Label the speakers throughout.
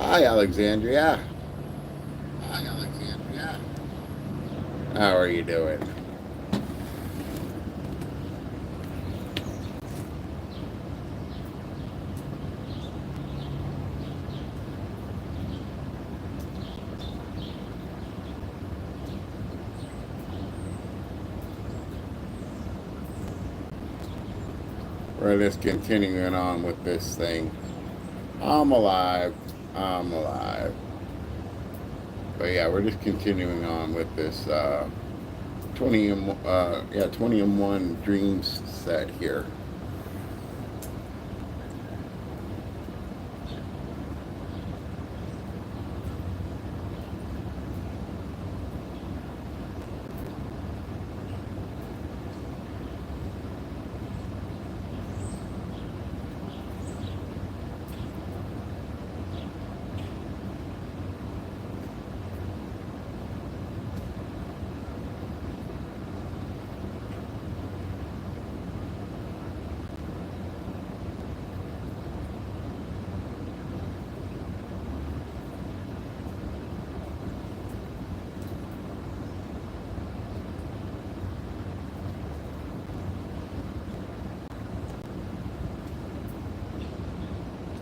Speaker 1: Hi, Alexandria.
Speaker 2: Hi, Alexandria.
Speaker 1: How are you doing? We're just continuing on with this thing. I'm alive. I'm alive. But yeah, we're just continuing on with this 20 in 1 dreams set here.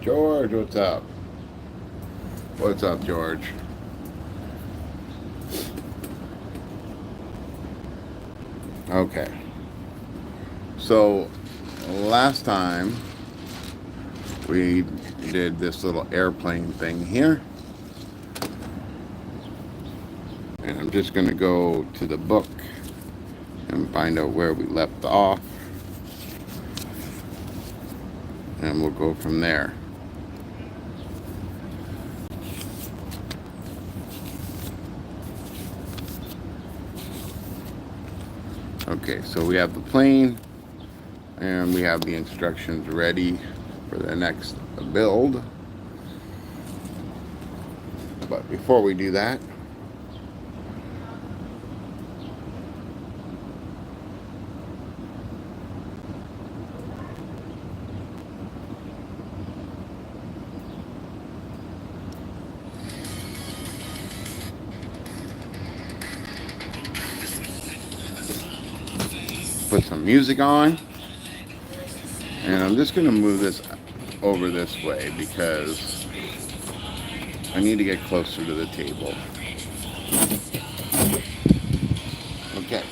Speaker 1: George, what's up? What's up, George? Okay. So, last time we did this little airplane thing here. And I'm just going to go to the book and find out where we left off. And we'll go from there. Okay, so we have the plane and we have the instructions ready for the next build. But before we do that, put some music on, and I'm just going to move this over this way because I need to get closer to the table. Okay,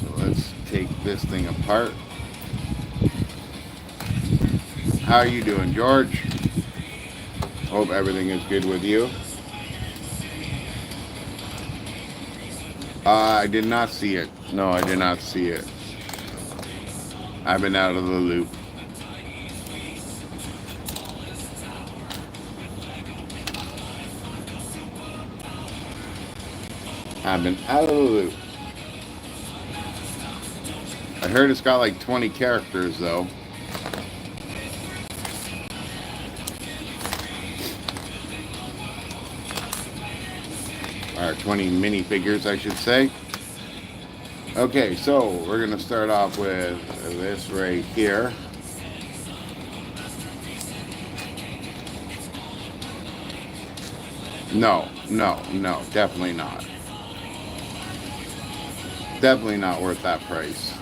Speaker 1: so let's take this thing apart. How are you doing, George? Hope everything is good with you. I did not see it. No, I did not see it. I've been out of the loop. I've been out of the loop. I heard it's got like 20 characters though. Or 20 minifigures, I should say. Okay, so we're going to start off with this right here. No, definitely not. Definitely not worth that price.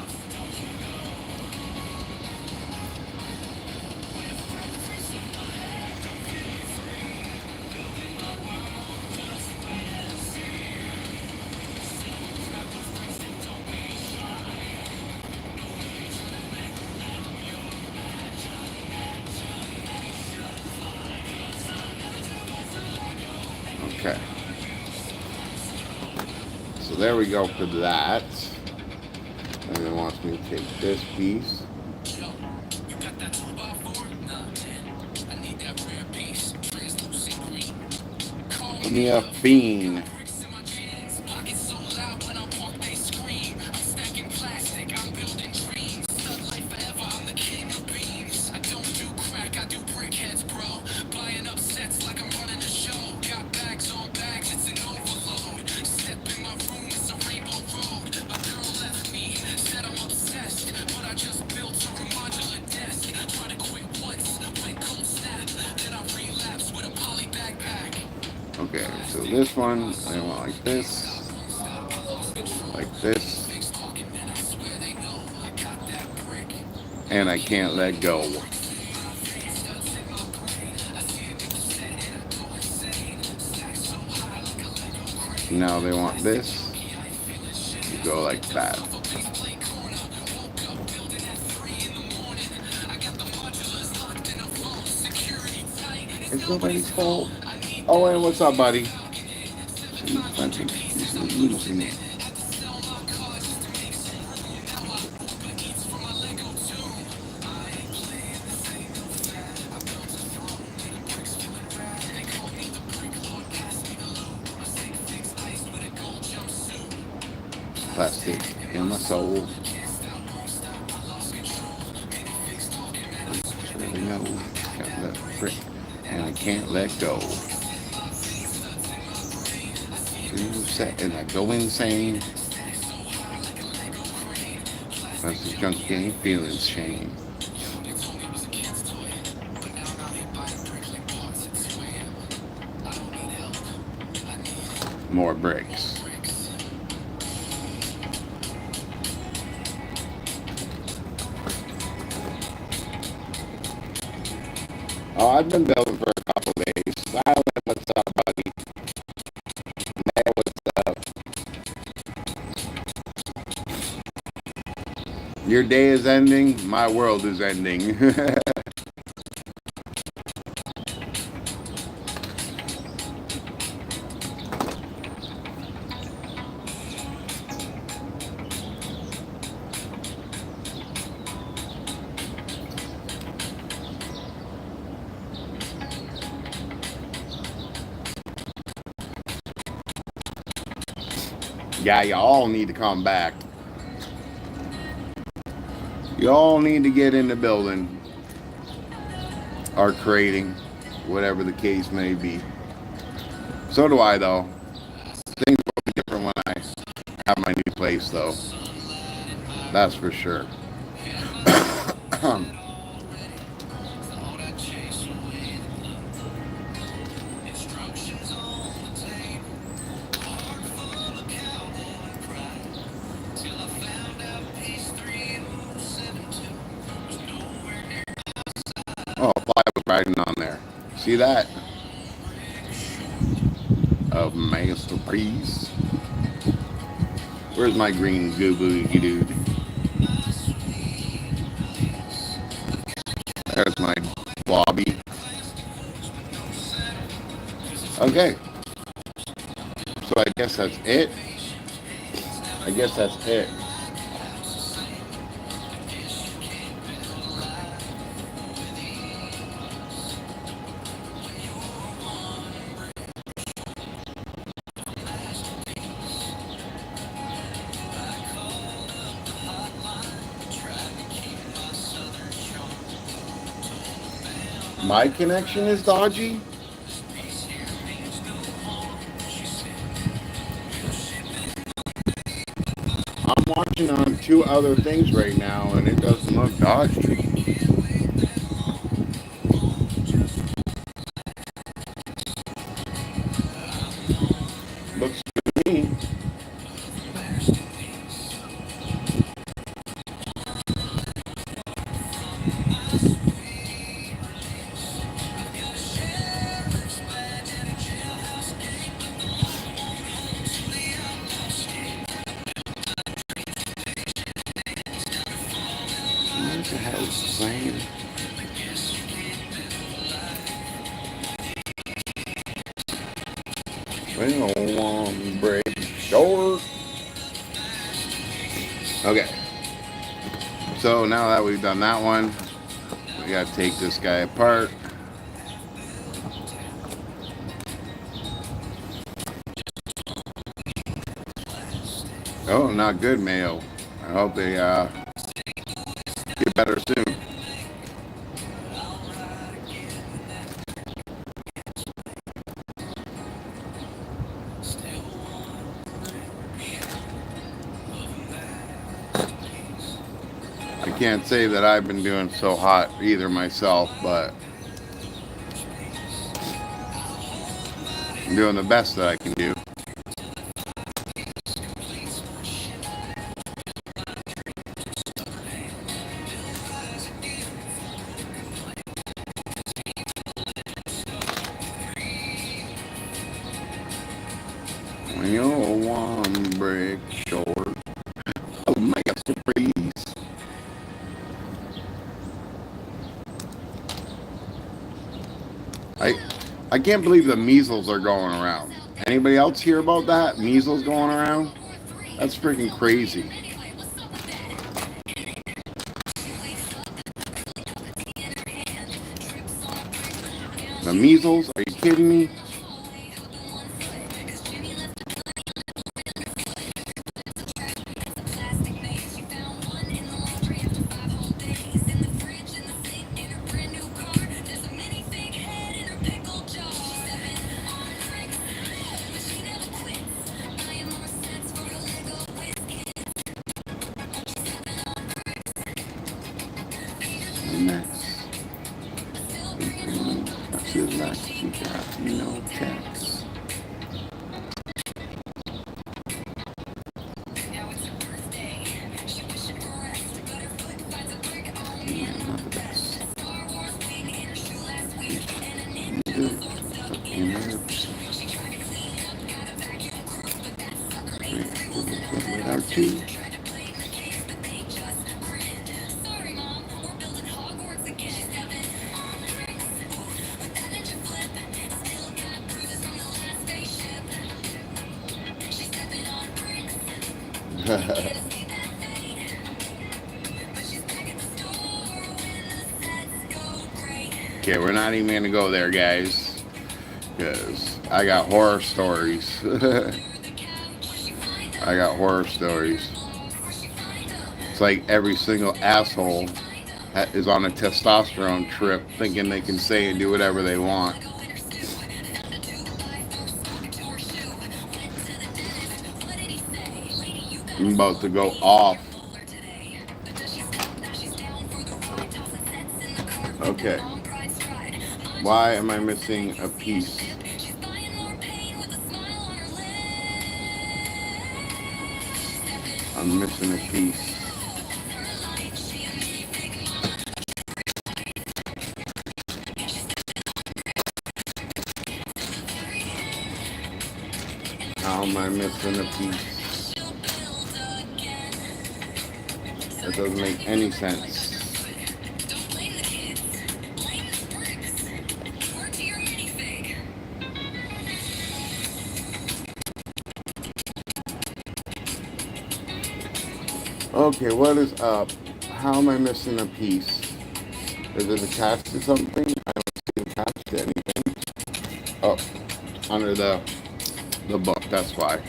Speaker 1: Okay. So there we go for that. And it wants me to take this piece. Give me a fiend. Okay, so this one, I want like this, and I can't let go. Now they want this to go like that. It's nobody's fault. Oh, and what's up, buddy? Losing it. Plastic in my soul. Really know, got that brick, and I can't let go. Set and I go insane. That's the junk game feeling shame. More bricks. Oh, I've been building for a couple days. Silent, what's up, buddy? Man, what's up? Your day is ending, my world is ending. Yeah, you all need to come back. You all need to get into building or creating, whatever the case may be. So do I, though. Things will be different when I have my new place, though. That's for sure. Oh, fly was riding on there. See that? Of masterpiece. Where's my green goo boogie dude? There's my lobby. Okay. So I guess that's it. My connection is dodgy. I'm watching on 2 other things right now and it doesn't look dodgy. Looks good to me. What the hell is saying? We don't want to break door. Okay. So now that we've done that one, we gotta take this guy apart. Oh, not good, Mayo. I hope they get better soon. I can't say that I've been doing so hot either myself, but I'm doing the best that I can do. When you're one brick short. Oh my God, surprise. I can't believe the measles are going around. Anybody else hear about that? Measles going around? That's freaking crazy. The measles? Are you kidding me? Next. She got no checks. Not the best. With our two. Okay, we're not even gonna go there, guys, because I got horror stories. I got horror stories. It's like every single asshole is on a testosterone trip, thinking they can say and do whatever they want. I'm about to go off. Okay. Why am I missing a piece? I'm missing a piece. How am I missing a piece? That doesn't make any sense. Okay, what is up? How am I missing a piece? Is it attached to something? I don't see it attached to anything. Oh, under the book, that's why.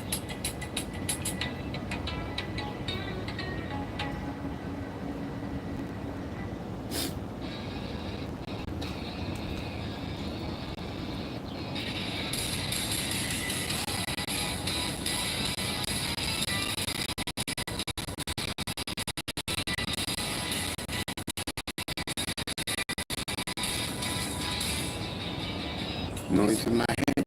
Speaker 1: Noise in my head.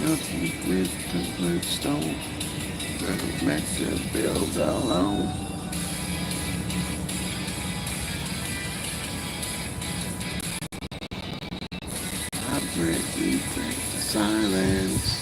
Speaker 1: Nothing with the Gladstone. Doesn't match the bills alone. I break the silence.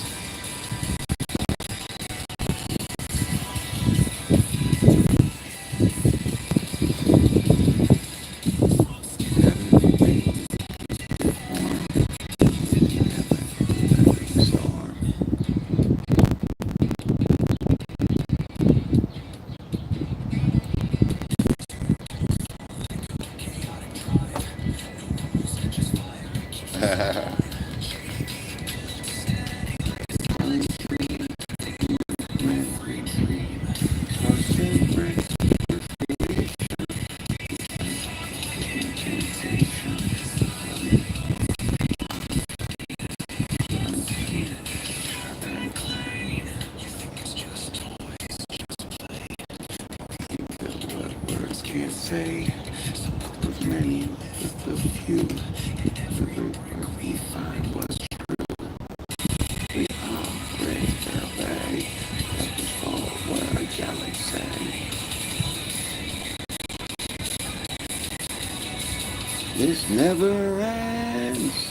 Speaker 1: say with many, with the few, what we find was true. We all break their way, that was all what a galaxy. This never ends.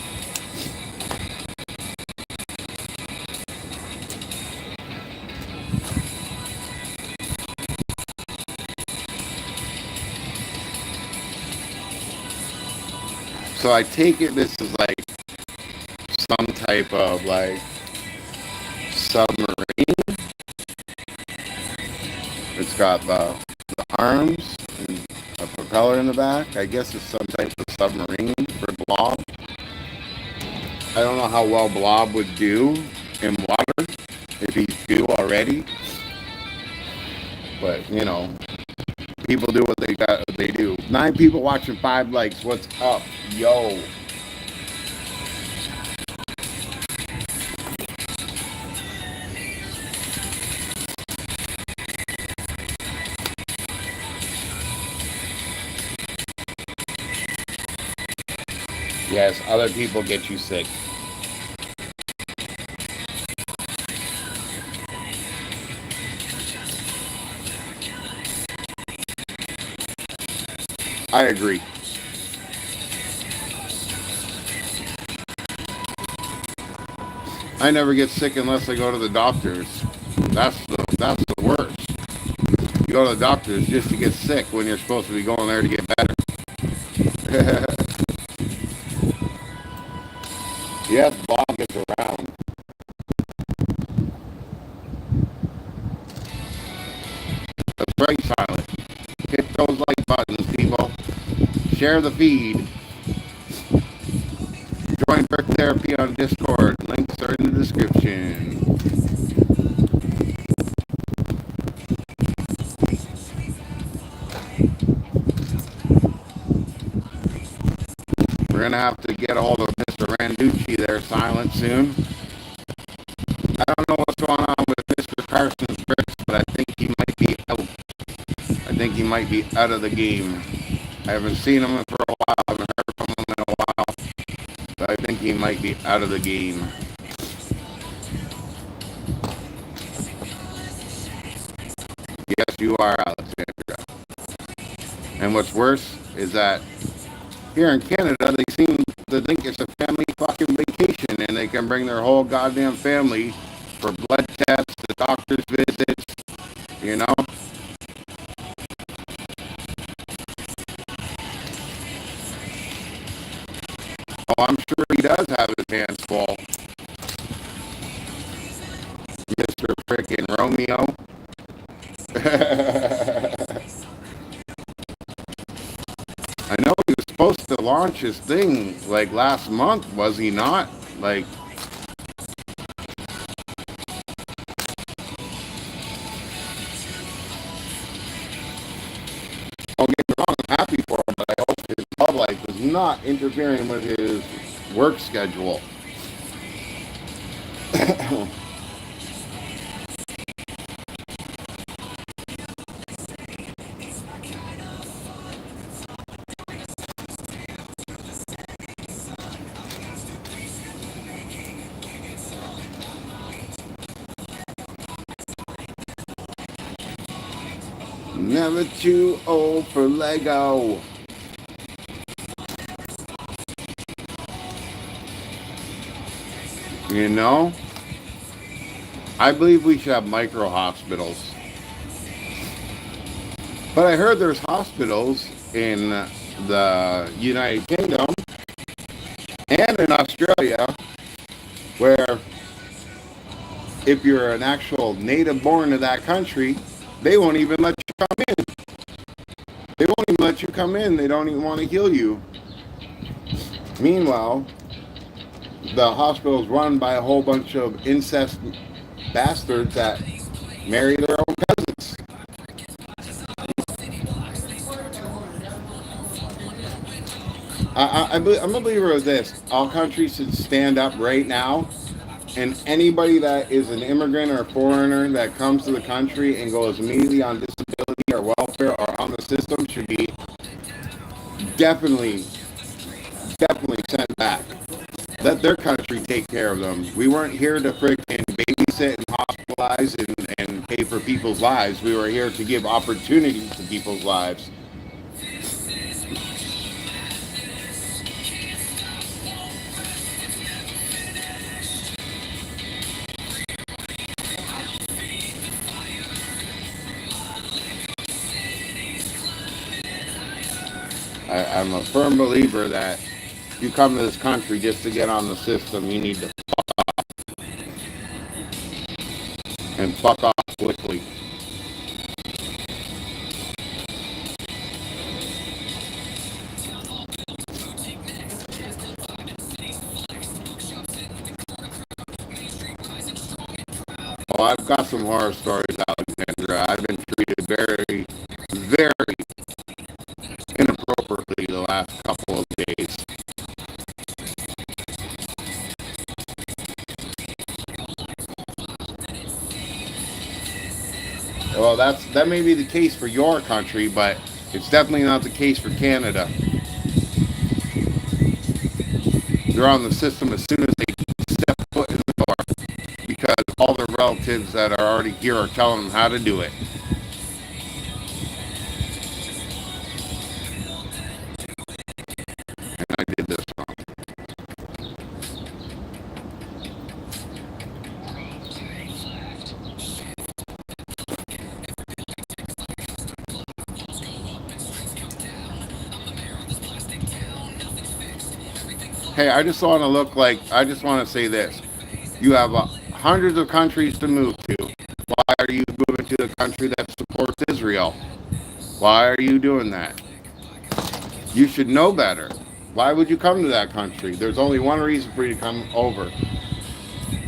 Speaker 1: So I take it this is like some type of like submarine. It's got the arms and a propeller in the back. I guess it's some type of submarine for Blob. I don't know how well Blob would do in water if he's due already. But you know, people do what they do. 9 people watching, 5 likes. What's up, yo? Yes, other people get you sick. I agree. I never get sick unless I go to the doctors. That's the worst. You go to the doctors just to get sick when you're supposed to be going there to get better. Yes, Bob gets around. That's right, Silent. Hit those like buttons, people. Share the feed. Join Brick Therapy on Discord. Links are in the description. We're going to have to get a hold of Mr. Randucci there, Silent, soon. I don't know what's going on with Mr. Carson's bricks, but I think he might be out. I think he might be out of the game. I haven't seen him for a while. I haven't heard from him in a while. But I think he might be out of the game. Yes, you are, Alexandra. And what's worse is that here in Canada, they seem to think it's a family fucking vacation and they can bring their whole goddamn family for blood tests, the doctor's visits, you know? Oh, I'm sure he does have his hands full. Mr. Frickin' Romeo. I know he was supposed to launch his thing like last month, was he not? Like, don't get me wrong, I'm happy for him, but I hope his love life is not interfering with his work schedule. Never too old for Lego. You know? I believe we should have micro hospitals. But I heard there's hospitals in the United Kingdom and in Australia where if you're an actual native born to that country, they won't even let you come in. They won't even let you come in. They don't even want to heal you. Meanwhile, the hospital is run by a whole bunch of incest bastards that marry their own cousins. I'm a believer of this. All countries should stand up right now, and anybody that is an immigrant or a foreigner that comes to the country and goes immediately on disability or welfare or on the system should be definitely sent back. Let their country take care of them. We weren't here to freaking babysit and hospitalize and pay for people's lives. We were here to give opportunities to people's lives. I'm a firm believer that if you come to this country just to get on the system, you need to fuck off. And fuck off quickly. Well, I've got some horror stories, Alexandra. I've been treated very, very inappropriately the last couple of days. Well, that may be the case for your country, but it's definitely not the case for Canada. They're on the system as soon as they step foot in the door, because all their relatives that are already here are telling them how to do it. And I did this wrong. Hey, I just want to say this. You have hundreds of countries to move to. Why are you moving to the country that supports Israel? Why are you doing that? You should know better. Why would you come to that country? There's only one reason for you to come over.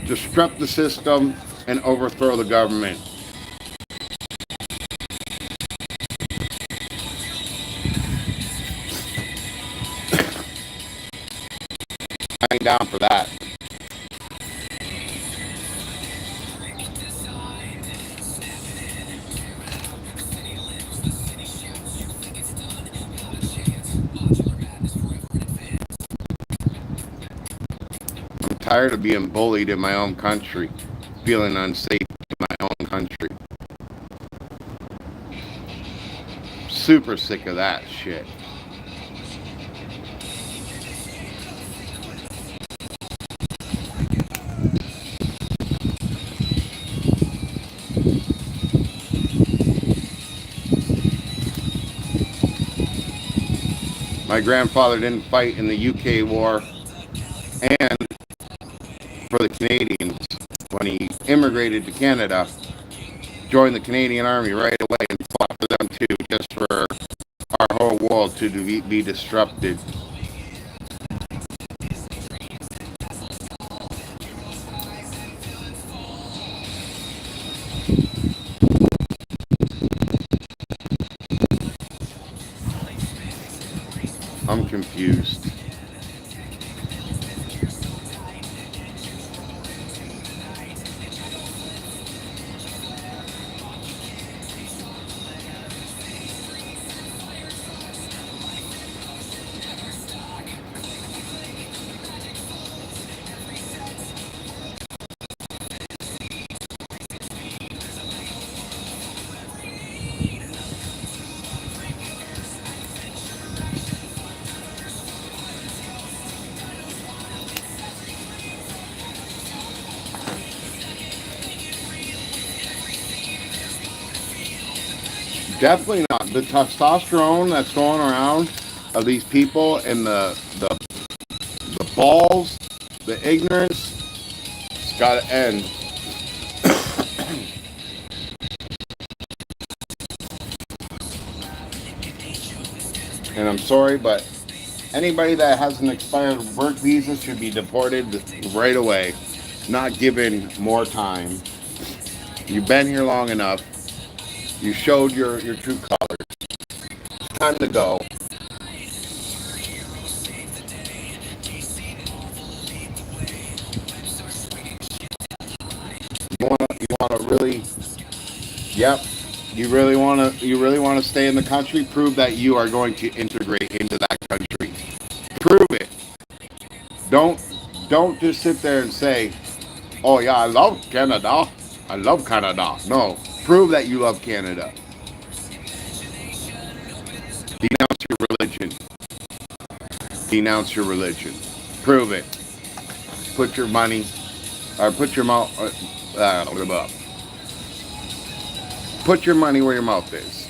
Speaker 1: Disrupt the system and overthrow the government. I ain't down for that. I'm tired of being bullied in my own country, feeling unsafe in my own country. Super sick of that shit. My grandfather didn't fight in the UK war and for the Canadians. When he immigrated to Canada, joined the Canadian Army right away and fought for them too, just for our whole world to be disrupted. I'm confused. Definitely not. The testosterone that's going around of these people and the balls, the ignorance, it's got to end. And I'm sorry, but anybody that has an expired work visa should be deported right away, not given more time. You've been here long enough. You showed your true colors. It's time to go. You want to really, yep. You really want to stay in the country. Prove that you are going to integrate into that Don't don't just sit there and say, "Oh yeah, I love Canada. I love Canada." No, prove that you love Canada. Denounce your religion. Denounce your religion. Prove it. Put your money, or put your mouth. Put your money where your mouth is.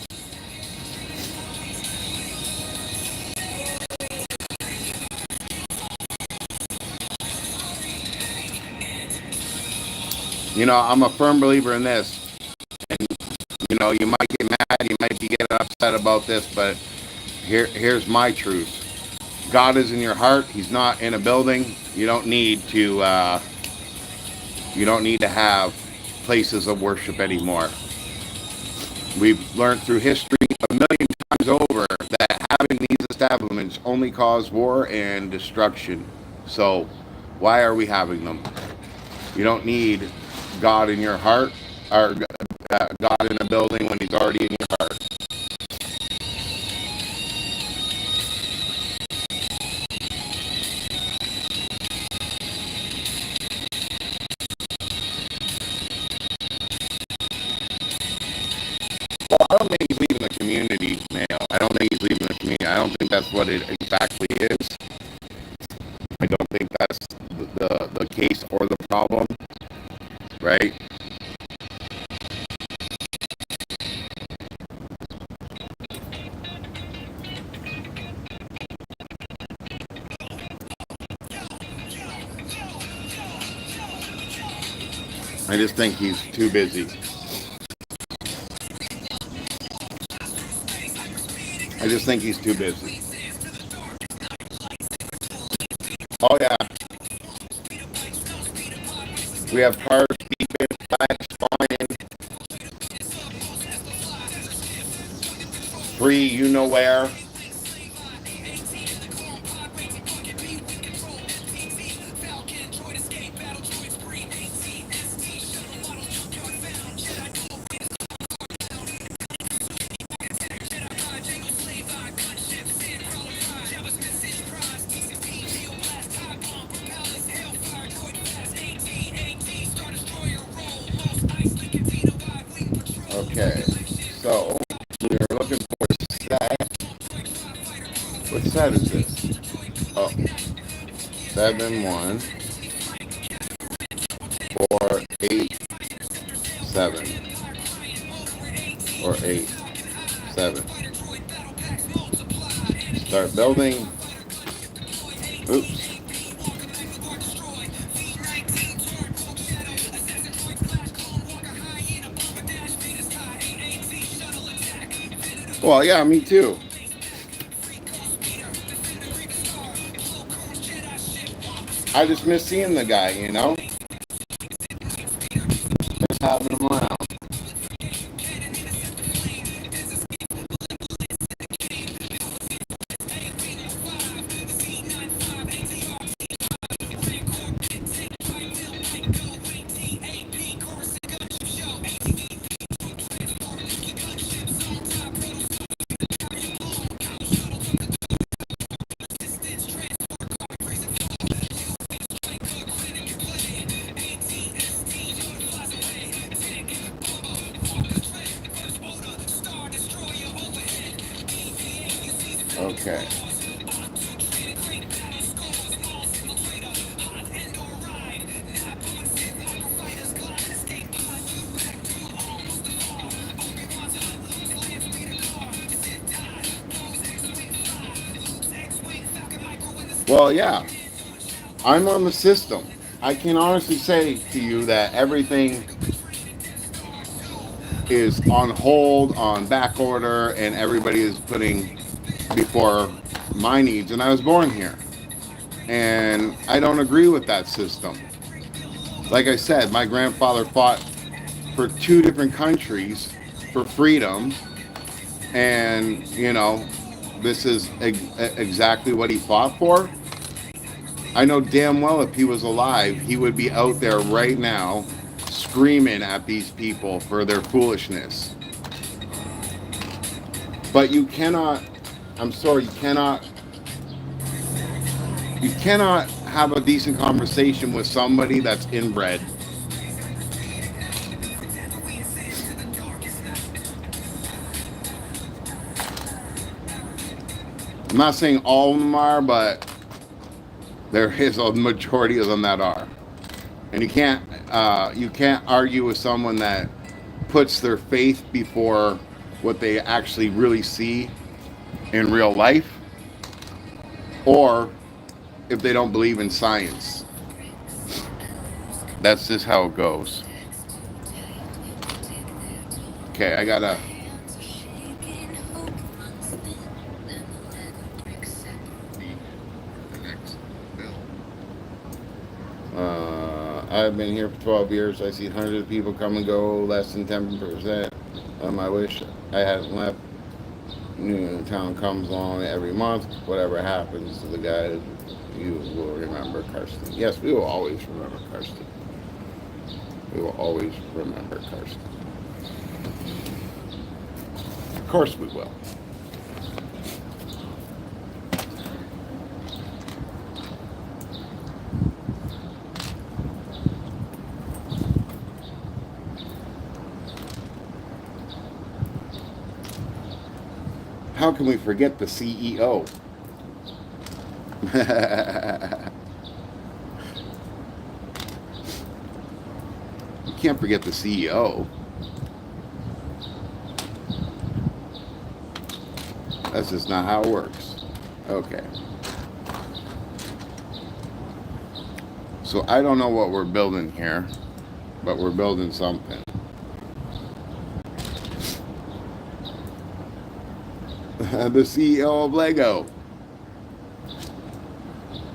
Speaker 1: You know, I'm a firm believer in this. You know, you might get mad, you might be getting upset about this, but here's my truth. God is in your heart. He's not in a building. You don't need to. You don't need to have places of worship anymore. We've learned through history a million times over that having these establishments only cause war and destruction. So, why are we having them? You don't need God in your heart, or God in a building when He's already in your heart. Well, I don't think He's leaving the community, Mayo. I don't think He's leaving the community. I don't think that's what it exactly is. I don't think that's the case or the problem, right? I just think He's too busy. I just think He's too busy. Oh yeah. We have cars beeping, flags flying, free you know where. Okay, so we're looking for a set. What set is this? Oh, 7 1 4 8 7 or 8 7. Start building. Oops. Well, yeah, me too. I just miss seeing the guy, you know? Just having him around. Okay. Well, yeah, I'm on the system. I can honestly say to you that everything is on hold, on back order, and everybody is putting before my needs. And I was born here. And I don't agree with that system. Like I said, my grandfather fought for 2 different countries for freedom. And, you know, this is exactly what he fought for. I know damn well if he was alive, he would be out there right now screaming at these people for their foolishness. But you cannot, I'm sorry, you cannot have a decent conversation with somebody that's inbred. I'm not saying all of them are, but there is a majority of them that are. And you can't argue with someone that puts their faith before what they actually really see in real life, or if they don't believe in science. That's just how it goes. Okay, I gotta. I've been here for 12 years. I see hundreds of people come and go, less than 10%. I wish I hadn't left. New town comes along every month. Whatever happens to the guys, you will remember Karsten. Yes, we will always remember Karsten. We will always remember Karsten. Of course we will. How can we forget the CEO? You can't forget the CEO. That's just not how it works. Okay. So I don't know what we're building here, but we're building something. The CEO of Lego.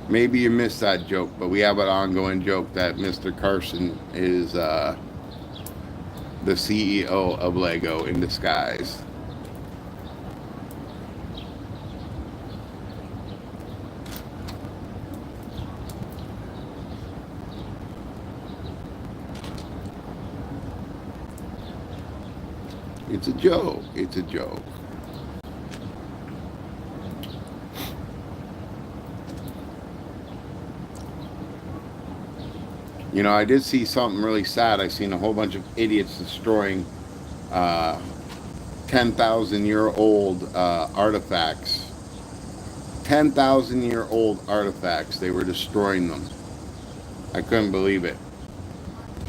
Speaker 1: Maybe you missed that joke, but we have an ongoing joke that Mr. Carson is the CEO of Lego in disguise. It's a joke. It's a joke. You know, I did see something really sad. I seen a whole bunch of idiots destroying 10,000-year-old artifacts. 10,000-year-old artifacts. They were destroying them. I couldn't believe it.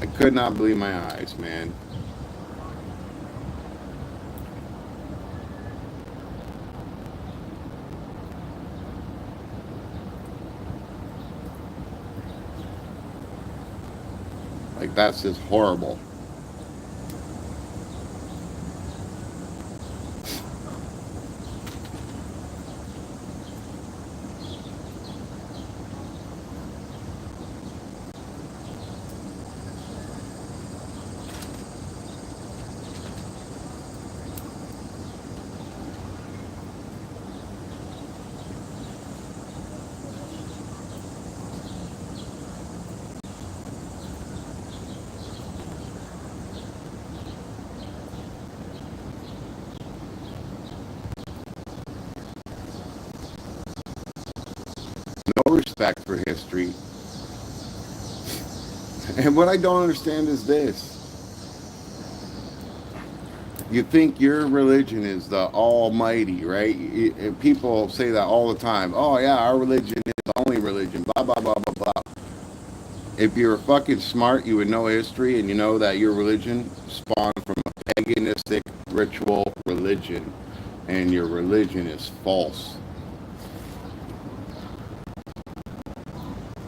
Speaker 1: I could not believe my eyes, man. Like, that's just horrible. No respect for history. And what I don't understand is this. You think your religion is the almighty, right? People say that all the time. Oh yeah, our religion is the only religion, blah, blah, blah, blah, blah. If you're fucking smart, you would know history and you know that your religion spawned from a paganistic ritual religion. And your religion is false.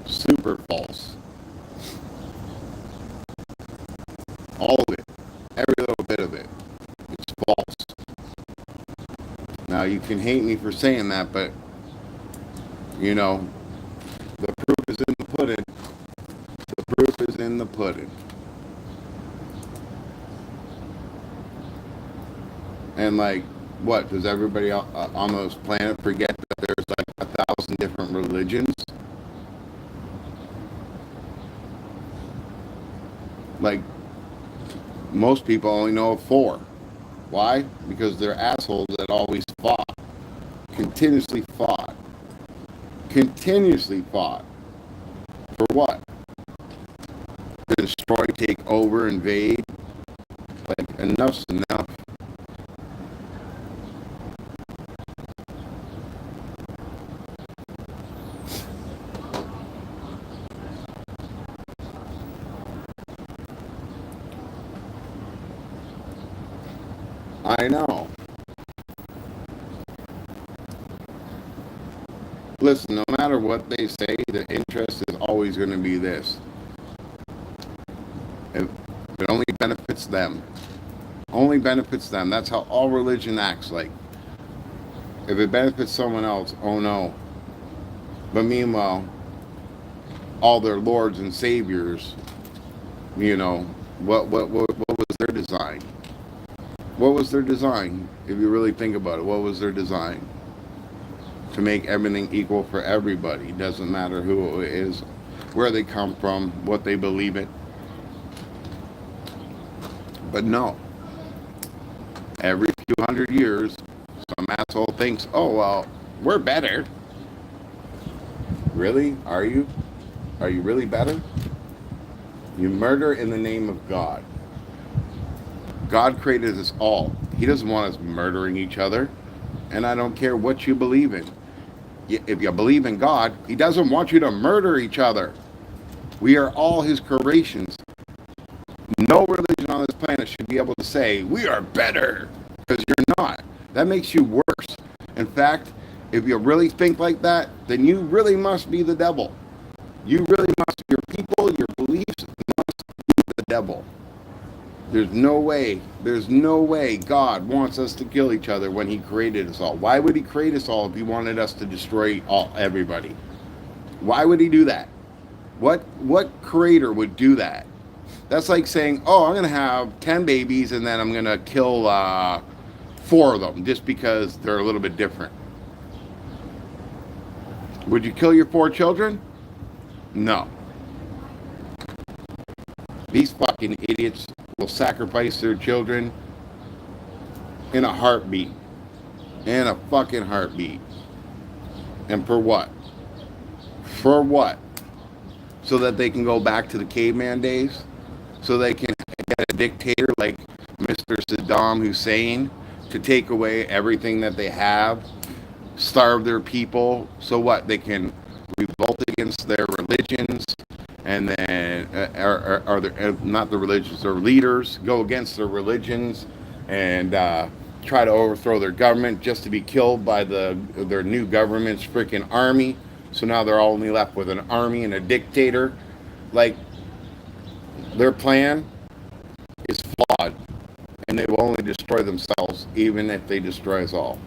Speaker 1: Super false. All of it. Every little bit of it. It's false. Now you can hate me for saying that, but you know, the proof is in the pudding. The proof is in the pudding. And like, what, does everybody on this planet forget that there's like 1,000 different religions? Like, most people only know of 4. Why? Because they're assholes that always fought. Continuously fought. Continuously fought. For what? To destroy, take over, invade? Like, enough's enough. I know. Listen, no matter what they say, the interest is always going to be this. It only benefits them. Only benefits them. That's how all religion acts. Like, if it benefits someone else, oh no. But meanwhile, all their lords and saviors, you know, what was their design? What was their design? If you really think about it, what was their design? To make everything equal for everybody. Doesn't matter who it is, where they come from, what they believe in. But no. Every few hundred years, some asshole thinks, oh, well, we're better. Really? Are you? Are you really better? You murder in the name of God. God created us all. He doesn't want us murdering each other. And I don't care what you believe in. If you believe in God, He doesn't want you to murder each other. We are all His creations. No religion on this planet should be able to say, we are better, because you're not. That makes you worse. In fact, if you really think like that, then you really must be the devil. You really must, your people, your beliefs must be the devil. There's no way God wants us to kill each other when He created us all. Why would He create us all if He wanted us to destroy everybody? Why would He do that? What creator would do that? That's like saying, oh, I'm going to have 10 babies and then I'm going to kill 4 of them just because they're a little bit different. Would you kill your 4 children? No. These fucking idiots will sacrifice their children in a heartbeat. In a fucking heartbeat. And for what? For what? So that they can go back to the caveman days? So they can get a dictator like Mr. Saddam Hussein to take away everything that they have, starve their people, so what? They can revolt against their religions, and then not the religions, their leaders go against their religions and try to overthrow their government just to be killed by their new government's freaking army. So now they're only left with an army and a dictator. Like, their plan is flawed, and they will only destroy themselves even if they destroy us all.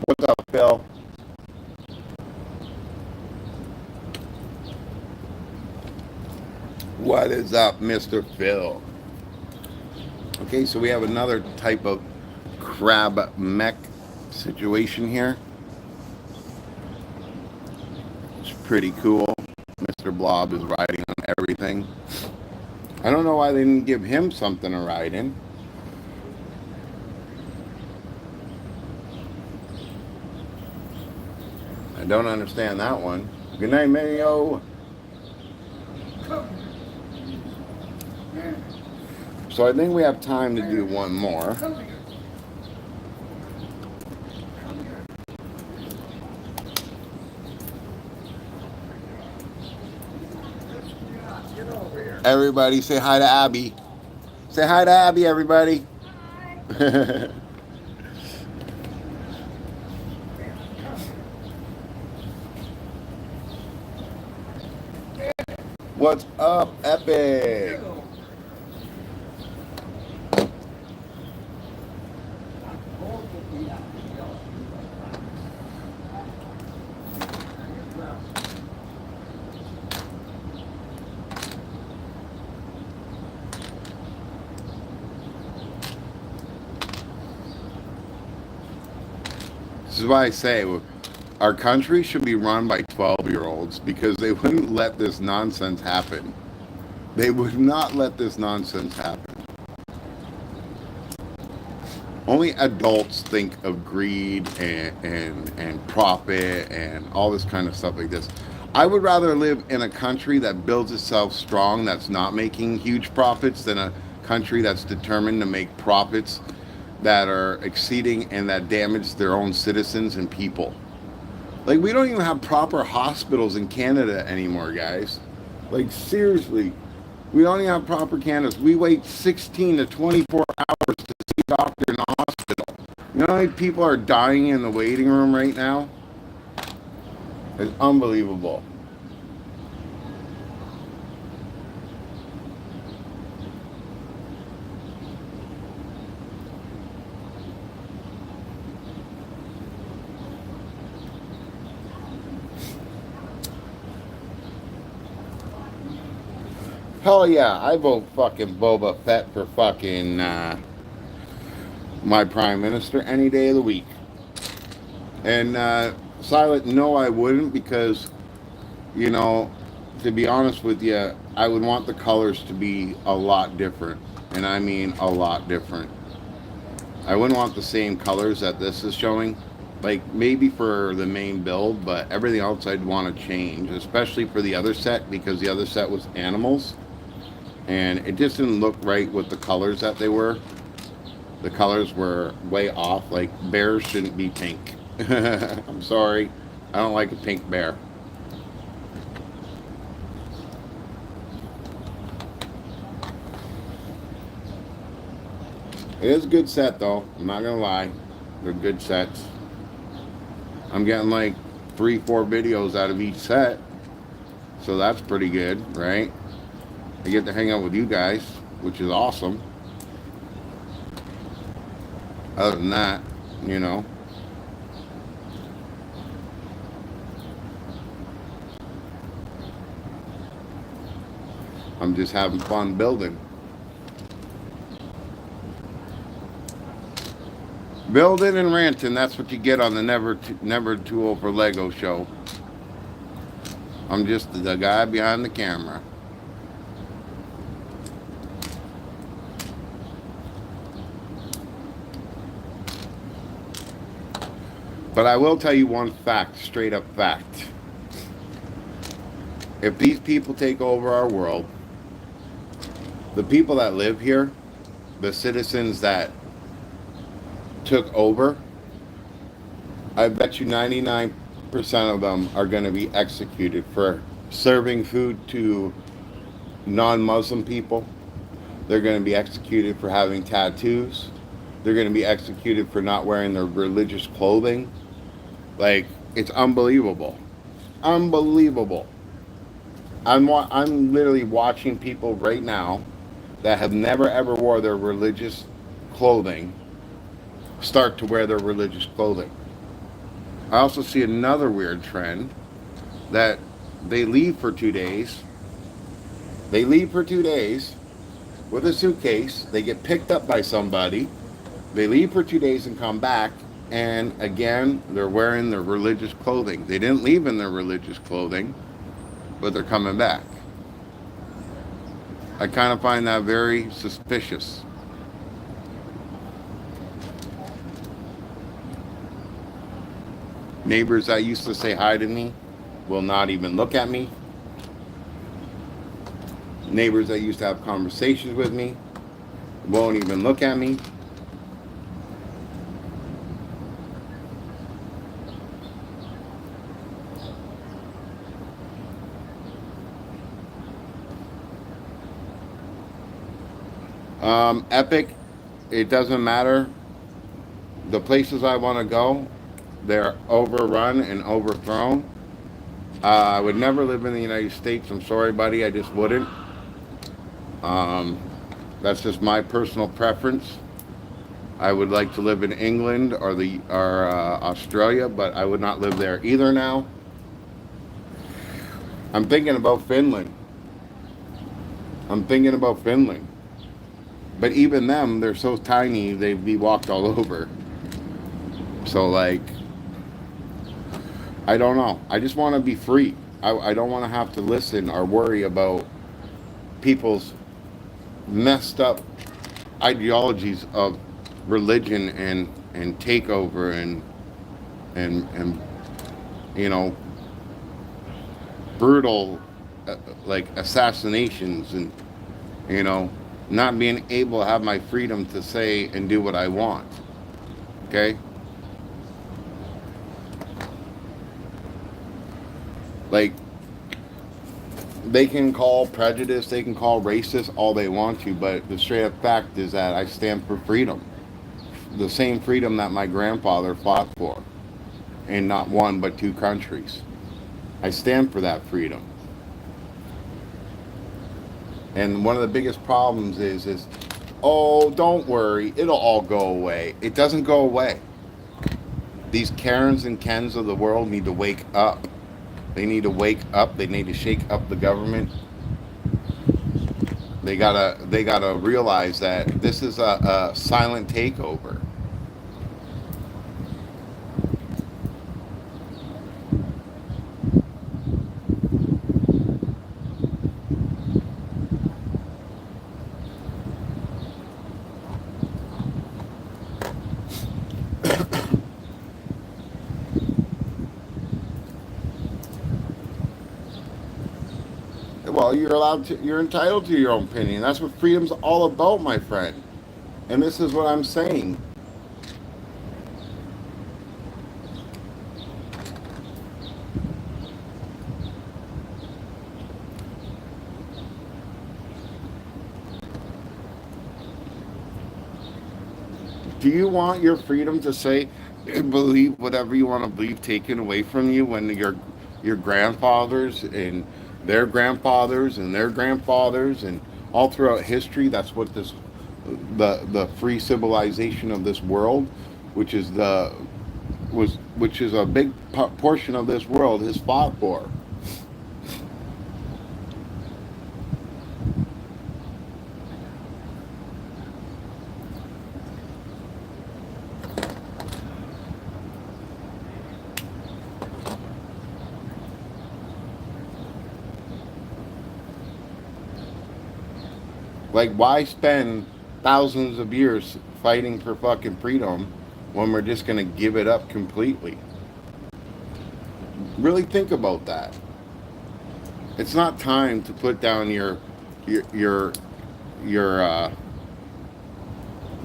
Speaker 1: What's up, Phil? What is up, Mr. Phil? Okay, so we have another type of crab mech situation here. It's pretty cool. Mr. Blob is riding on everything. I don't know why they didn't give him something to ride in. I don't understand that one. Good night, Mayo. So I think we have time to do one more. Everybody say hi to Abby. Say hi to Abby, everybody. Hi. What's up, Epic? This is why I say our country should be run by 12-year-olds because they wouldn't let this nonsense happen. They would not let this nonsense happen. Only adults think of greed and profit and all this kind of stuff like this. I would rather live in a country that builds itself strong, that's not making huge profits, than a country that's determined to make profits that are exceeding and that damage their own citizens and people. Like, we don't even have proper hospitals in Canada anymore, guys. Like, seriously, we don't even have proper candidates. We wait 16 to 24 hours to see a doctor in the hospital. You know how many people are dying in the waiting room right now? It's unbelievable. Hell yeah, I vote fucking Boba Fett for fucking my prime minister any day of the week. And Silent, no, I wouldn't, because, you know, to be honest with you, I would want the colors to be a lot different. And I mean a lot different. I wouldn't want the same colors that this is showing. Like, maybe for the main build, but everything else I'd want to change, especially for the other set, because the other set was animals. And it just didn't look right with the colors that they were. The colors were way off. Like, bears shouldn't be pink. I'm sorry. I don't like a pink bear. It is a good set, though. I'm not going to lie. They're good sets. I'm getting like 3-4 videos out of each set. So that's pretty good, right? I get to hang out with you guys, which is awesome. Other than that, you know. I'm just having fun building. Building and ranting, that's what you get on the Never Too Old for Lego show. I'm just the guy behind the camera. But I will tell you one fact, straight up fact. If these people take over our world, the people that live here, the citizens that took over, I bet you 99% of them are going to be executed for serving food to non-Muslim people. They're going to be executed for having tattoos. They're going to be executed for not wearing their religious clothing. Like, it's unbelievable. Unbelievable. I'm literally watching people right now that have never ever wore their religious clothing start to wear their religious clothing. I also see another weird trend that they leave for 2 days. They leave for 2 days with a suitcase. They get picked up by somebody. They leave for 2 days and come back. And again, they're wearing their religious clothing. They didn't leave in their religious clothing, but they're coming back. I kind of find that very suspicious. Neighbors that used to say hi to me will not even look at me. Neighbors that used to have conversations with me won't even look at me. Epic, it doesn't matter. The places I want to go, they're overrun and overthrown. I would never live in the United States. I'm sorry, buddy. I just wouldn't. That's just my personal preference. I would like to live in England or Australia, but I would not live there either now. I'm thinking about Finland. But even them, they're so tiny, they'd be walked all over. So, like, I don't know. I just want to be free. I don't want to have to listen or worry about people's messed up ideologies of religion and takeover and you know, brutal like assassinations, and you know, not being able to have my freedom to say and do what I want. Okay? Like, they can call prejudice, they can call racist all they want to, but the straight up fact is that I stand for freedom. The same freedom that my grandfather fought for in not one but two countries. I stand for that freedom. And one of the biggest problems is, oh, don't worry, it'll all go away. It doesn't go away. These Karens and Kens of the world need to wake up. They need to wake up. They need to shake up the government. They gotta realize that this is a silent takeover. Well, you're entitled to your own opinion. That's what freedom's all about, my friend. And this is what I'm saying. Do you want your freedom to say and believe whatever you want to believe taken away from you when your grandfathers and their grandfathers and their grandfathers and all throughout history, that's what the free civilization of this world, which is which is a big portion of this world, has fought for. Like, why spend thousands of years fighting for fucking freedom when we're just gonna give it up completely? Really think about that. It's not time to put down your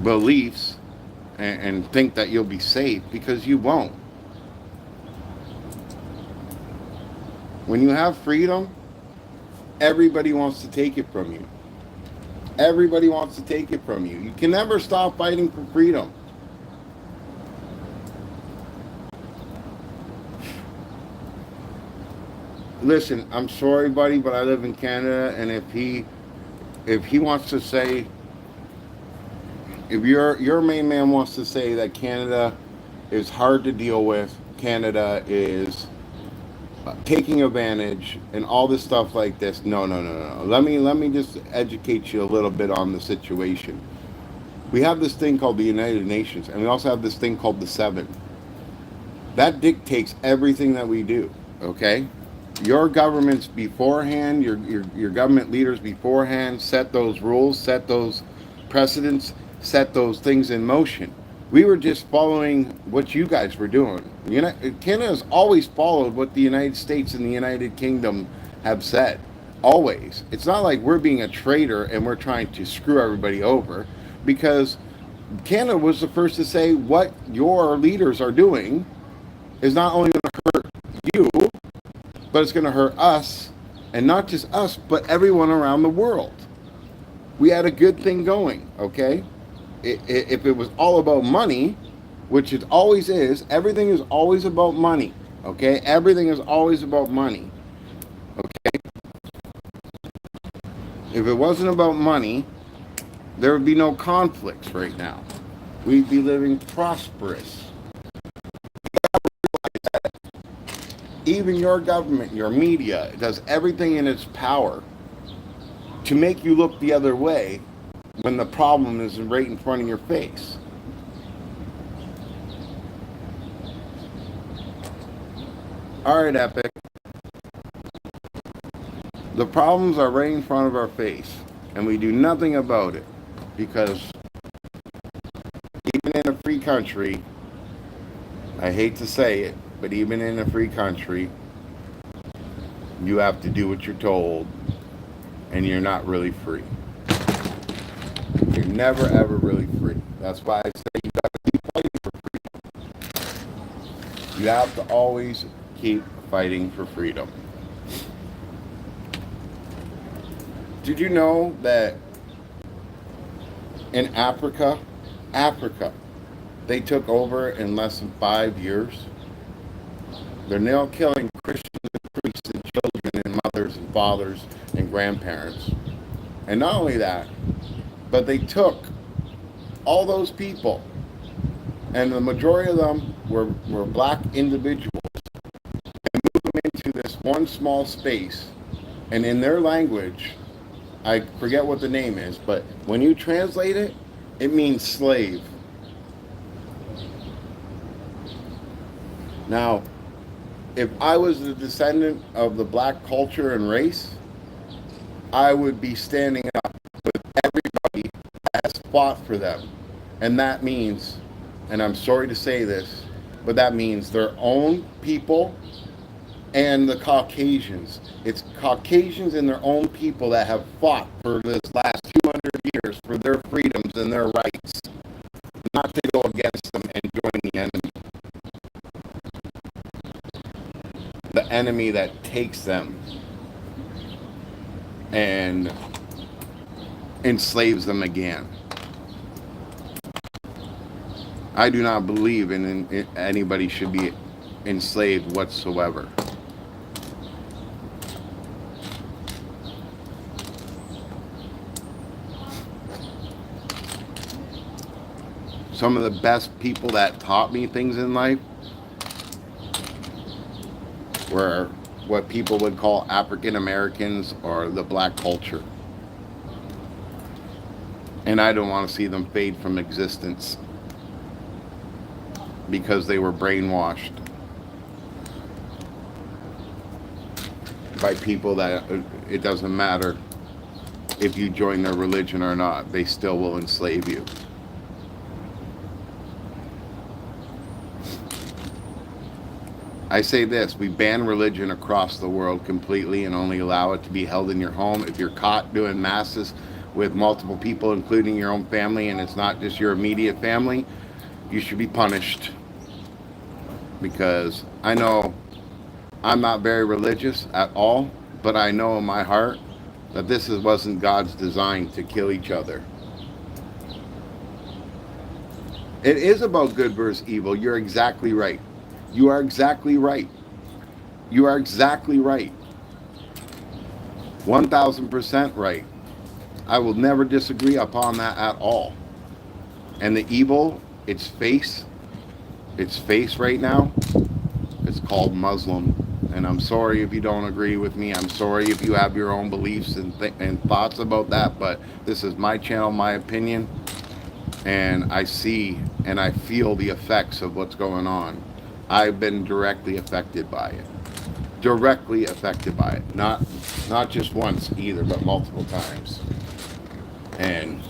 Speaker 1: beliefs and think that you'll be safe, because you won't. When you have freedom, everybody wants to take it from you. Everybody wants to take it from you. You can never stop fighting for freedom. Listen, I'm sorry, buddy, but I live in Canada, and if he wants to say, if your main man wants to say that Canada is hard to deal with, Canada is taking advantage and all this stuff like this. No. Let me just educate you a little bit on the situation. We have this thing called the United Nations, and we also have this thing called the Seven. That dictates everything that we do. Okay, your governments beforehand, your government leaders beforehand set those rules, set those precedents, set those things in motion. We were just following what you guys were doing. Canada has always followed what the United States and the United Kingdom have said. Always. It's not like we're being a traitor and we're trying to screw everybody over, because Canada was the first to say what your leaders are doing is not only going to hurt you, but it's going to hurt us, and not just us, but everyone around the world. We had a good thing going, okay? If it was all about money, which it always is, everything is always about money, okay? Everything is always about money, okay? If it wasn't about money, there would be no conflicts right now. We'd be living prosperous. Even your government, your media, does everything in its power to make you look the other way when the problem is right in front of your face. Alright, Epic. The problems are right in front of our face, and we do nothing about it, because country, I hate to say it, but even in a free country, you have to do what you're told, and you're not really free. You're never ever really free. That's why I say you got to keep fighting for freedom. You have to always keep fighting for freedom. Did you know that in Africa, they took over in less than 5 years? They're now killing Christians and priests and children and mothers and fathers and grandparents. And not only that, but they took all those people, and the majority of them were black individuals, and moved them into this one small space. And in their language, I forget what the name is, but when you translate it, it means slave. Now, if I was a descendant of the black culture and race, I would be standing up with everybody that has fought for them. And that means, and I'm sorry to say this, but that means their own people and the Caucasians. It's Caucasians and their own people that have fought for this last 200 years for their freedoms and their rights, not to go against them and join the enemy. The enemy that takes them and enslaves them again. I do not believe in anybody should be enslaved whatsoever. Some of the best people that taught me things in life were what people would call African Americans or the black culture. And I don't want to see them fade from existence because they were brainwashed by people that it doesn't matter if you join their religion or not, they still will enslave you. I say this, we ban religion across the world completely and only allow it to be held in your home. If you're caught doing masses with multiple people, including your own family, and it's not just your immediate family, you should be punished. Because I know I'm not very religious at all, but I know in my heart that this wasn't God's design to kill each other. It is about good versus evil. You're exactly right. You are exactly right. You are exactly right. 1000% right. I will never disagree upon that at all. And the evil, its face right now, it's called Muslim. And I'm sorry if you don't agree with me. I'm sorry if you have your own beliefs and thoughts about that. But this is my channel, my opinion. And I see and I feel the effects of what's going on. I've been directly affected by it. Directly affected by it. Not just once either, but multiple times. And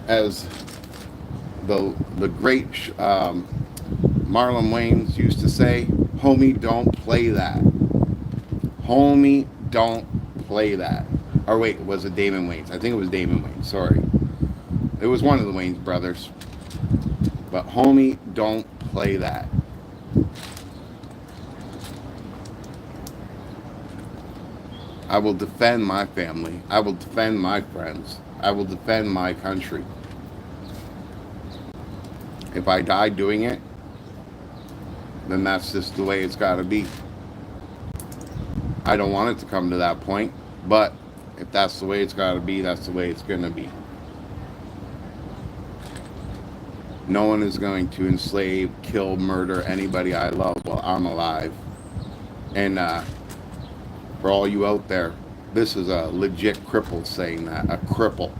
Speaker 1: as the great Marlon Wayans used to say, homie, don't play that. Homie, don't play that. Or wait, was it Damon Wayans? I think it was Damon Wayans, sorry. It was one of the Wayans brothers. But homie, don't play that. I will defend my family. I will defend my friends. I will defend my country. If I die doing it, then that's just the way it's got to be. I don't want it to come to that point, but if that's the way it's got to be, that's the way it's going to be. No one is going to enslave, kill, murder anybody I love while I'm alive. And for all you out there, this is a legit cripple saying that, a cripple.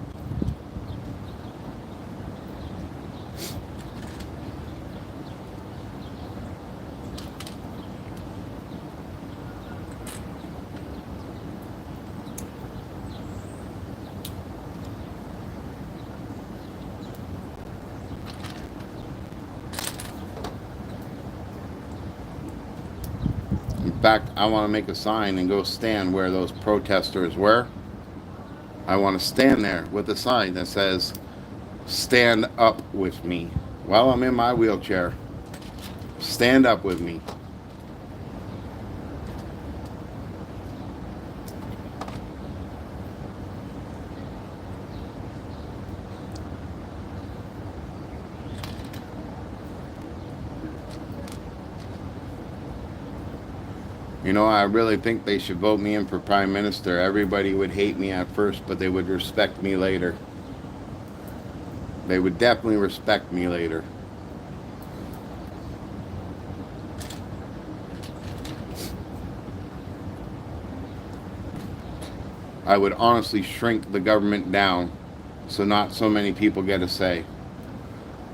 Speaker 1: fact, I want to make a sign and go stand where those protesters were. I want to stand there with a sign that says, "Stand up with me," while I'm in my wheelchair. Stand up with me. You know, I really think they should vote me in for Prime Minister. Everybody would hate me at first, but they would respect me later. They would definitely respect me later. I would honestly shrink the government down so not so many people get a say.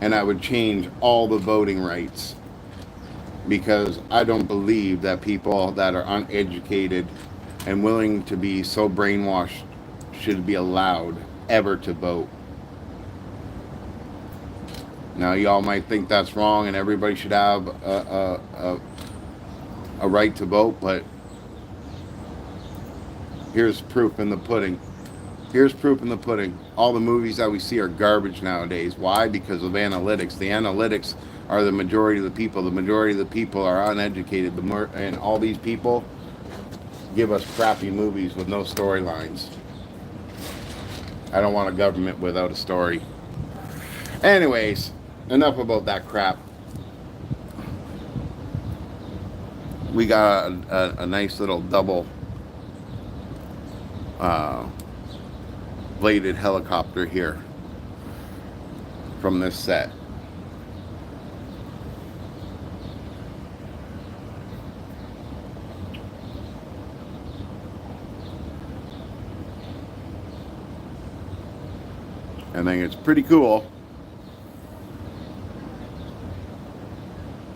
Speaker 1: And I would change all the voting rights. Because I don't believe that people that are uneducated and willing to be so brainwashed should be allowed ever to vote. Now, y'all might think that's wrong and everybody should have a right to vote, but here's proof in the pudding. Here's proof in the pudding. All the movies that we see are garbage nowadays. Why? Because of analytics. The analytics are the majority of the people. The majority of the people are uneducated. And all these people give us crappy movies with no storylines. I don't want a government without a story. Anyways, enough about that crap. We got a nice little double bladed helicopter here from this set. I think it's pretty cool.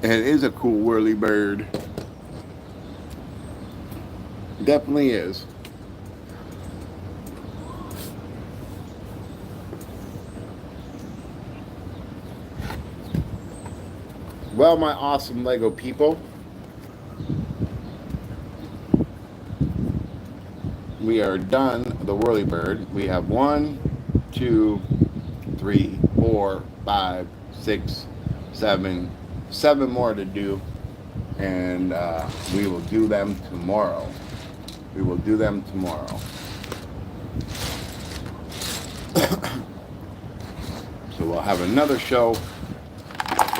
Speaker 1: And it is a cool whirly bird. Definitely is. Well, my awesome Lego people, we are done the whirlybird. We have 1, 2, 3, 4, 5, 6, 7 more to do, and we will do them tomorrow. We will do them tomorrow. So we'll have another show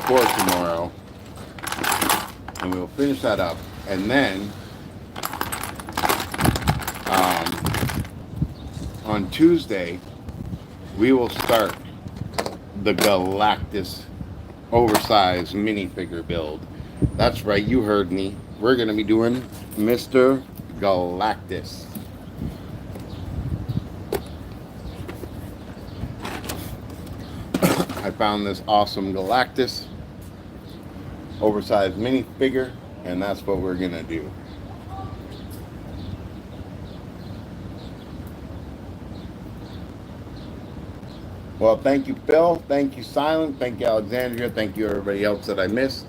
Speaker 1: for tomorrow, and we'll finish that up, and then on Tuesday we will start the Galactus oversized minifigure build. That's right, you heard me. We're going to be doing Mr. Galactus. I found this awesome Galactus oversized minifigure, and that's what we're going to do. Well, thank you, Phil. Thank you, Silent. Thank you, Alexandria. Thank you, everybody else that I missed.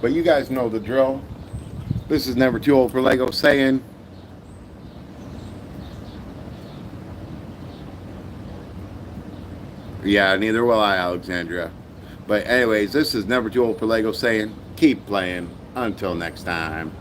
Speaker 1: But you guys know the drill. This is Never Too Old for Lego saying, yeah, neither will I, Alexandria. But anyways, this is Never Too Old for Lego saying, keep playing. Until next time.